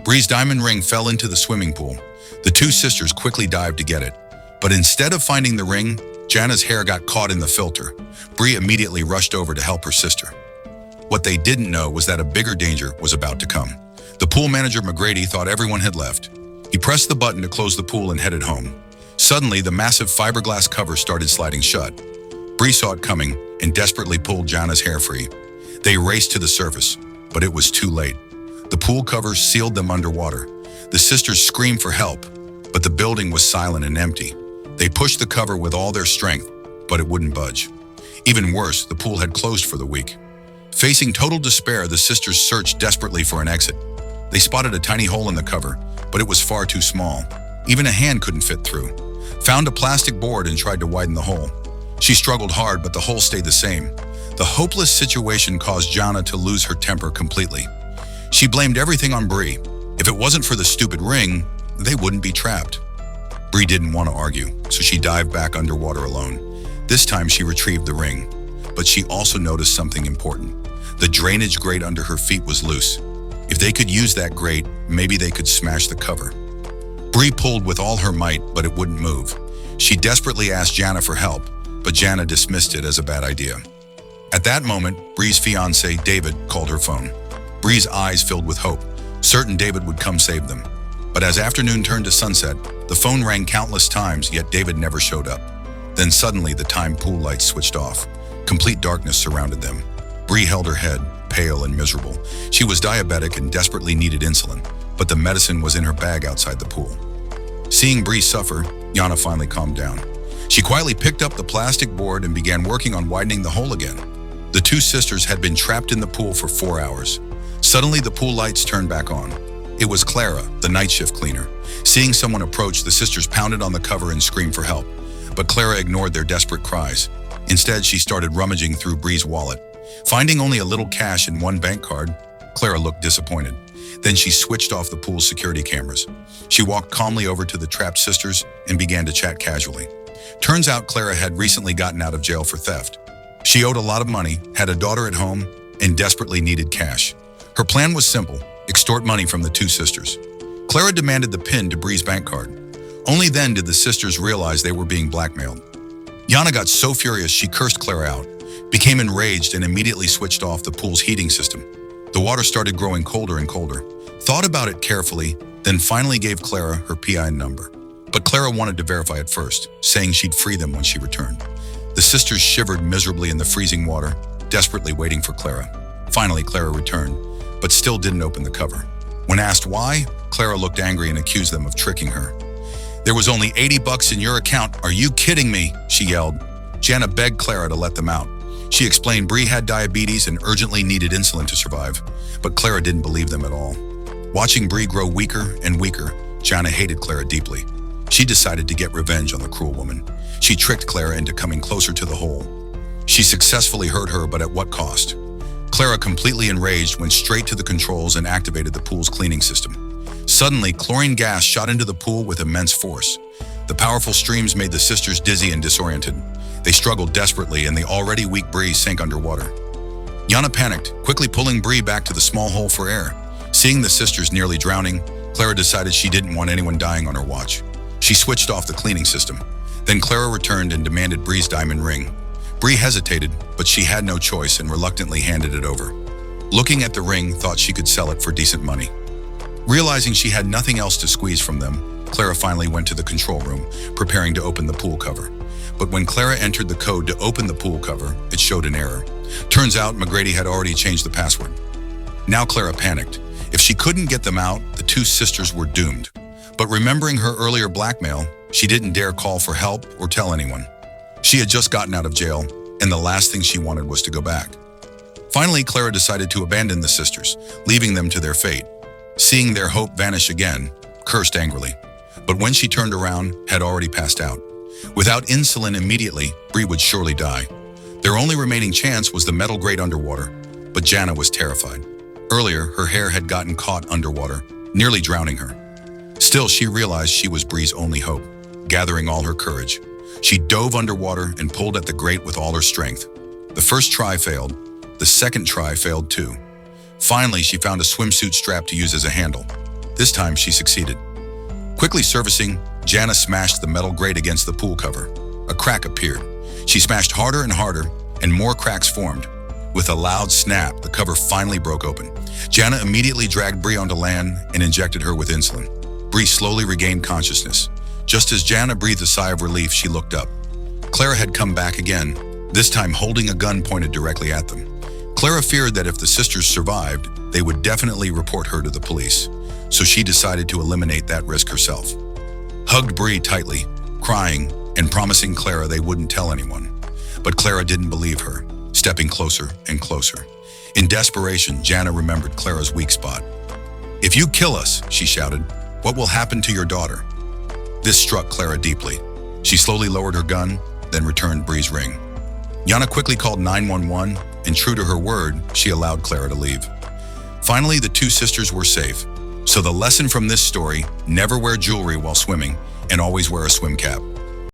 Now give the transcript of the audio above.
Bree's diamond ring fell into the swimming pool. The two sisters quickly dived to get it. But instead of finding the ring, Jana's hair got caught in the filter. Bree immediately rushed over to help her sister. What they didn't know was that a bigger danger was about to come. The pool manager, McGrady, thought everyone had left. He pressed the button to close the pool and headed home. Suddenly, the massive fiberglass cover started sliding shut. Bree saw it coming and desperately pulled Jana's hair free. They raced to the surface, but it was too late. The pool cover sealed them underwater. The sisters screamed for help, but the building was silent and empty. They pushed the cover with all their strength, but it wouldn't budge. Even worse, the pool had closed for the week. Facing total despair, the sisters searched desperately for an exit. They spotted a tiny hole in the cover, but it was far too small. Even a hand couldn't fit through. Found a plastic board and tried to widen the hole. She struggled hard, but the hole stayed the same. The hopeless situation caused Jana to lose her temper completely. She blamed everything on Bree. If it wasn't for the stupid ring, they wouldn't be trapped. Bree didn't want to argue, so she dived back underwater alone. This time she retrieved the ring, but she also noticed something important. The drainage grate under her feet was loose. If they could use that grate, maybe they could smash the cover. Bree pulled with all her might, but it wouldn't move. She desperately asked Jana for help, but Jana dismissed it as a bad idea. At that moment, Bree's fiancé, David, called her phone. Bree's eyes filled with hope, certain David would come save them. But as afternoon turned to sunset, the phone rang countless times, yet David never showed up. Then suddenly the timed pool lights switched off. Complete darkness surrounded them. Bree held her head, pale and miserable. She was diabetic and desperately needed insulin, but the medicine was in her bag outside the pool. Seeing Bree suffer, Jana finally calmed down. She quietly picked up the plastic board and began working on widening the hole again. The two sisters had been trapped in the pool for 4 hours. Suddenly the pool lights turned back on. It was Clara, the night shift cleaner. Seeing someone approach, the sisters pounded on the cover and screamed for help. But Clara ignored their desperate cries. Instead, she started rummaging through Bree's wallet. Finding only a little cash and one bank card, Clara looked disappointed. Then she switched off the pool's security cameras. She walked calmly over to the trapped sisters and began to chat casually. Turns out Clara had recently gotten out of jail for theft. She owed a lot of money, had a daughter at home, and desperately needed cash. Her plan was simple: extort money from the two sisters. Clara demanded the PIN to Bree's bank card. Only then did the sisters realize they were being blackmailed. Jana got so furious she cursed Clara out, became enraged, and immediately switched off the pool's heating system. The water started growing colder and colder. Thought about it carefully, then finally gave Clara her PIN number. But Clara wanted to verify it first, saying she'd free them when she returned. The sisters shivered miserably in the freezing water, desperately waiting for Clara. Finally, Clara returned, but still didn't open the cover. When asked why, Clara looked angry and accused them of tricking her. "There was only $80 in your account. Are you kidding me?" she yelled. Jana begged Clara to let them out. She explained Bree had diabetes and urgently needed insulin to survive, but Clara didn't believe them at all. Watching Bree grow weaker and weaker, Jana hated Clara deeply. She decided to get revenge on the cruel woman. She tricked Clara into coming closer to the hole. She successfully hurt her, but at what cost? Clara, completely enraged, went straight to the controls and activated the pool's cleaning system. Suddenly, chlorine gas shot into the pool with immense force. The powerful streams made the sisters dizzy and disoriented. They struggled desperately, and the already weak Bree sank underwater. Jana panicked, quickly pulling Bree back to the small hole for air. Seeing the sisters nearly drowning, Clara decided she didn't want anyone dying on her watch. She switched off the cleaning system. Then Clara returned and demanded Bree's diamond ring. Bree hesitated, but she had no choice and reluctantly handed it over. Looking at the ring, thought she could sell it for decent money. Realizing she had nothing else to squeeze from them, Clara finally went to the control room, preparing to open the pool cover. But when Clara entered the code to open the pool cover, it showed an error. Turns out McGrady had already changed the password. Now Clara panicked. If she couldn't get them out, the two sisters were doomed. But remembering her earlier blackmail, she didn't dare call for help or tell anyone. She had just gotten out of jail, and the last thing she wanted was to go back. Finally, Clara decided to abandon the sisters, leaving them to their fate. Seeing their hope vanish again, cursed angrily. But when she turned around, had already passed out. Without insulin immediately, Bree would surely die. Their only remaining chance was the metal grate underwater, but Jana was terrified. Earlier, her hair had gotten caught underwater, nearly drowning her. Still, she realized she was Bree's only hope. Gathering all her courage, she dove underwater and pulled at the grate with all her strength. The first try failed. The second try failed too. Finally, she found a swimsuit strap to use as a handle. This time she succeeded. Quickly surfacing, Jana smashed the metal grate against the pool cover. A crack appeared. She smashed harder and harder, and more cracks formed. With a loud snap, the cover finally broke open. Jana immediately dragged Bree onto land and injected her with insulin. Bree slowly regained consciousness. Just as Jana breathed a sigh of relief, she looked up. Clara had come back again, this time holding a gun pointed directly at them. Clara feared that if the sisters survived, they would definitely report her to the police, so she decided to eliminate that risk herself. Hugged Bree tightly, crying and promising Clara they wouldn't tell anyone. But Clara didn't believe her, stepping closer and closer. In desperation, Jana remembered Clara's weak spot. "If you kill us," she shouted, "what will happen to your daughter?" This struck Clara deeply. She slowly lowered her gun, then returned Bree's ring. Jana quickly called 911, and true to her word, she allowed Clara to leave. Finally, the two sisters were safe. So the lesson from this story, never wear jewelry while swimming and always wear a swim cap.